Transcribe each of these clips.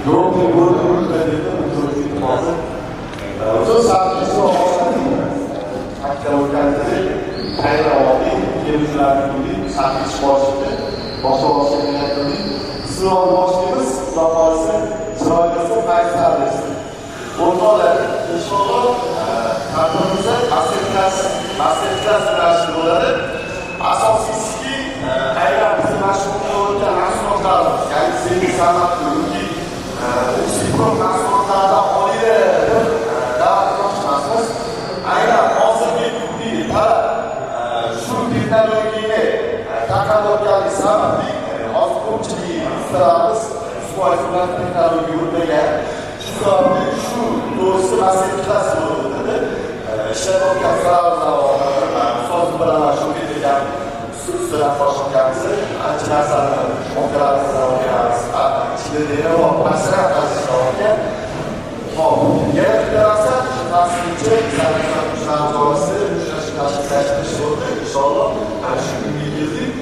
Yo'q, bo'ldi, hozir. O'zi saqlashni oladi. Hakka o'tkazdik. Qayda oldik, kelishlarni qildik, saqlash boshida, boshqa qildik. Sinov boshlaymiz, xudo chiroyli qaytaramiz. O'rtoqlar, inshaalloh ta'tilimizda masterklas yo'nalishi bo'ladi. Asosiysi aynan bizni mashg'ul qilayotgan mahsulotlarimiz, ya'ni sevgi san'at yoki usiprof mahsulotlardan oliylar da'vat qilmoqchimiz. Aynan hozirgi talab shu texnologiyani taqozolayotgani sababli hozir ko'pchilik ustalarimiz ustoz texnologiya o'rgangan. Shu sababli shu to'g'risi masterklas bo'lib o'tadi. Ishlayotgan ustoz bilan shu kelgan sizlar boshqamiz ancha narsani o'qiramizdan o'qiyamiz. Ichida yana masala qilishga hop, yana bitta narsa nasibchi san'atkorasi tashlash bo'ldi. Inshaalloh ana shu kunga keldik.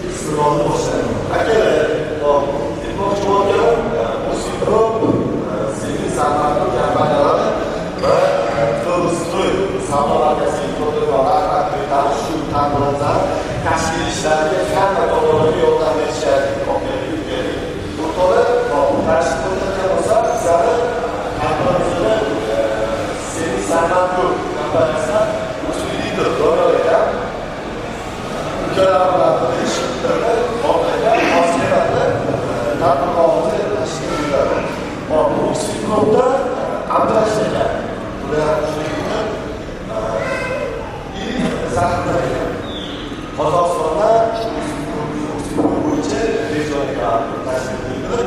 Istiqbolni boshlaymiz. Akalar, hop, aytmoqchi bo'lganim, usiprof sevgi san'at kompaniyalari va To'g'ristroy savdo markaziga to'g'ridan rahmat aytamiz. Shu tadbirlar tashkil ishlariga hamma tomonlarga yordam berishadi. O'rtoqlar, tashkil qilingan bo'lsa, bizlarni tadbirimizda sevgi san'at kompaniyasidan mas'ul lider Do'raydan ukalarni ishtirokida orqaga hozirlarda tadbirkorimizni tashkil qiladi. Bu Usiprofda Abdulashaka ular Qozog'istonda Usiprov bo'yicha regionga tashkil etildi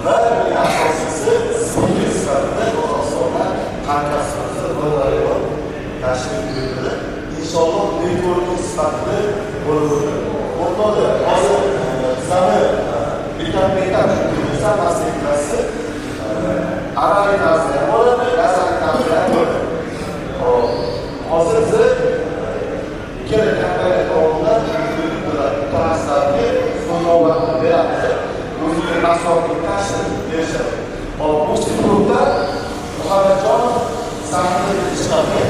va asosiysi sevgi sifatida Qozog'istonda hamkasbimizni Do'raydan tashkil etildi. İnşallah networking sifatida bo'lib o'tadi. O'rtoqlar, hozir bizlarni bitta masterklasi arabiy tarzda ham bo'ladi, yazali tarzda ham bo'ladi. Hozir biz ikkala kompaniya tomonidan translarga so'rovlarni beramiz. O'ziga mahsulotni tashkil berishadi. Bu Usiprofda Muhammadjonov sahnaga chiqadi.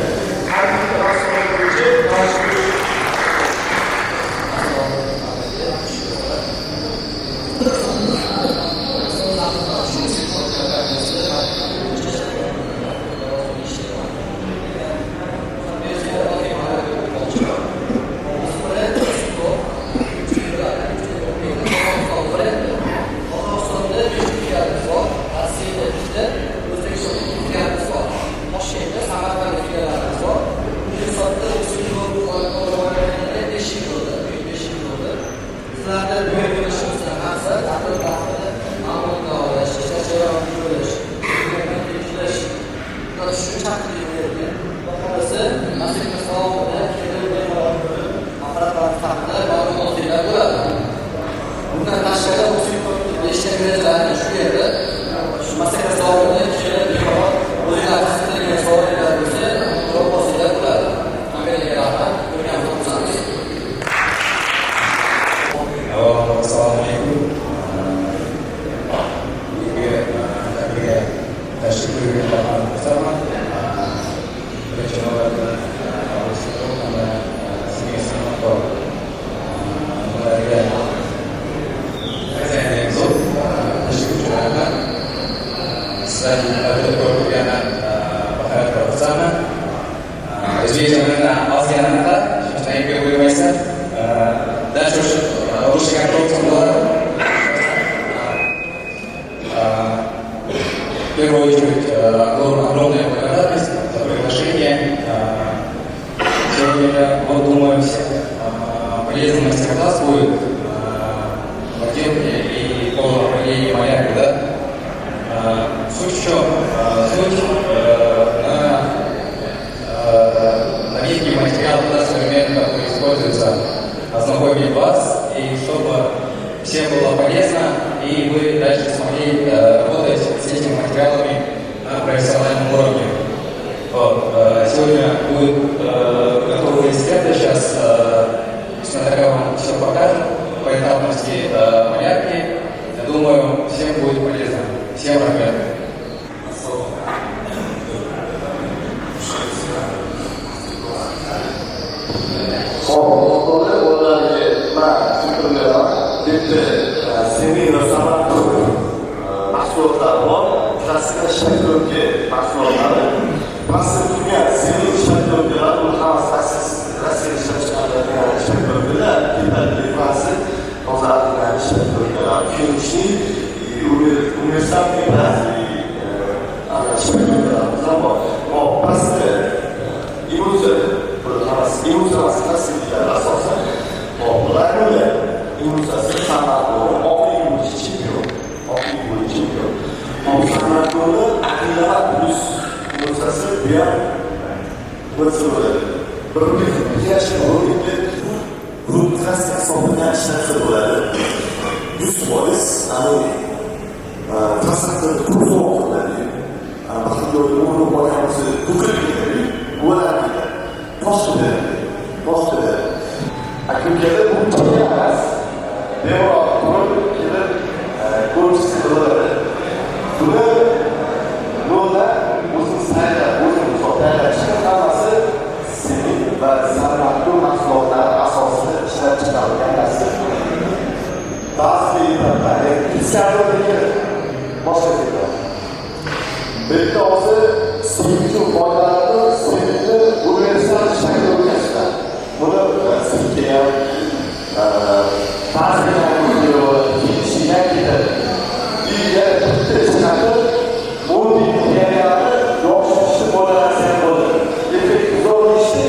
В первую очередь, огромная благодарность за приглашение. Сегодня, вот, думаю, полезный мастер-класс будет в отделке и по направлению маяка, да? Суть в чем? Суть на виде материала, да, современный, который используется, ознакомить вас, и чтобы всем было полезно, и вы дальше смогли работать с этими материалами на профессиональном уровне. Вот. Сегодня будут готовы эксперты, сейчас Снатака вам все покажет по этапности малярки. Я думаю, всем будет полезно. Всем рады. mahsulotlar bor. Klassik shaklga mahsulotlari. Pastda turgan sening shakllar bu hammasi Rossiya ishlab chiqariladigan shakllar, Fransiya hozirdan shakllar, Finnish, universal shakllar bor. Pastda immunizatsiya klassikalar asosan bularni immunizatsiya san'atini oqiy bo'yicha chempion. San'atni aqllar plus immunizatsiya bu ham bo'ladi. Bir yaxshi o'yinda grup klassik hisoblangan ishlatsa bo'ladi. 100% ani tasavvurda to'g'ri baxtli o'yin bo'lganimizni ko'kirib bo'ladi. Boshida. Akimkada bu emas. Devor kelib ko'rishisi bo'ladi. Buni yo'lda o'zimiz tayyorlab, o'zimiz tayyorlashga hammasi sening va san'atli mahsulotlar asosida ishlab chiqarilgan narsa. Ba'zi fiziologik boshqa bitta o'zi sevgi foydalanadi, sevgi universal shaklga o'tkazadi. Buni sizga ta'sir qiladi. Bizga bitta ishlatib, moddiy materiallarni yo'qotishni bo'lasan bo'ladi. Lekin zo'r ishni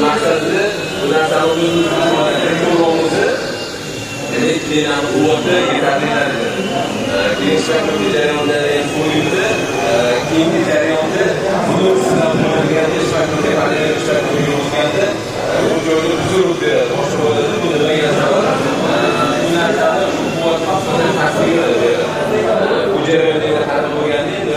maqsadida bu narsani o'zimiz ikkidan quvvati yetarli darajada. Keyin shakilli jarayonda qo'yildi. Keyingi jarayonda buni ustidan qo'yilganda shakilli hali shakilli yo'qganda bu joyda buzilib beradi. Boshqa bo'ladi. Bu nimaga sabab? Bu narsani quvvat haqida ta'sir beradi. Bu jarayonda hali bo'lganda endi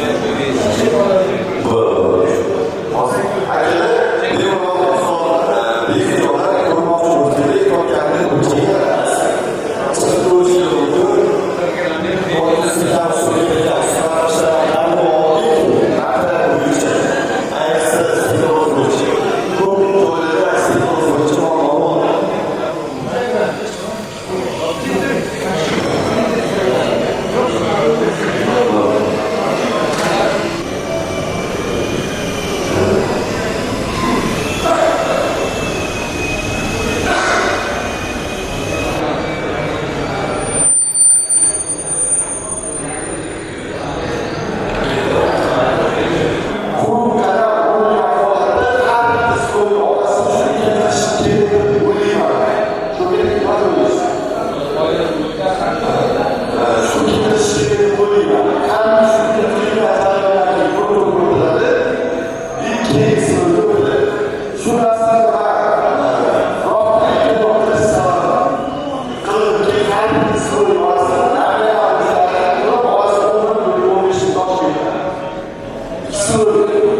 Absolutely.